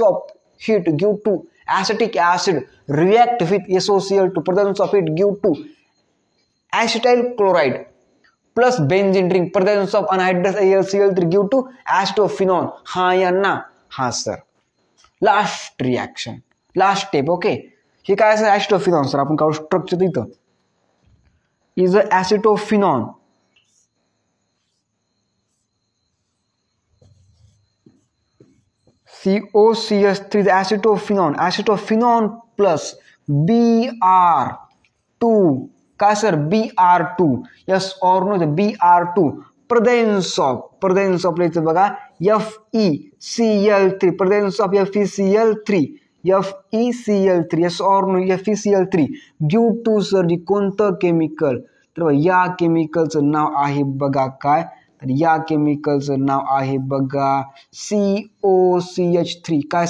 of heat give to acetic acid react with SOCl2. Presence of heat give to acetyl chloride plus benzene ring. Presence of anhydrous AlCl3 give to acetophenone. हा या ना? हा sir. Last reaction, last step. Okay, हे काय असं acetophenone sir आपण काढू structure इथं is acetophenone. COCH3 is acetophenone. Acetophenone plus Br2. काय sir? Br2. yes or no? Br2. presence of बघा FeCl3. presence of FeCl3. FeCl3. yes or no? FeCl3 due to sir कोणतं chemical? तर या केमिकलचं नाव आहे बघा काय? तर या केमिकलचं नाव आहे बघा COCH3. काय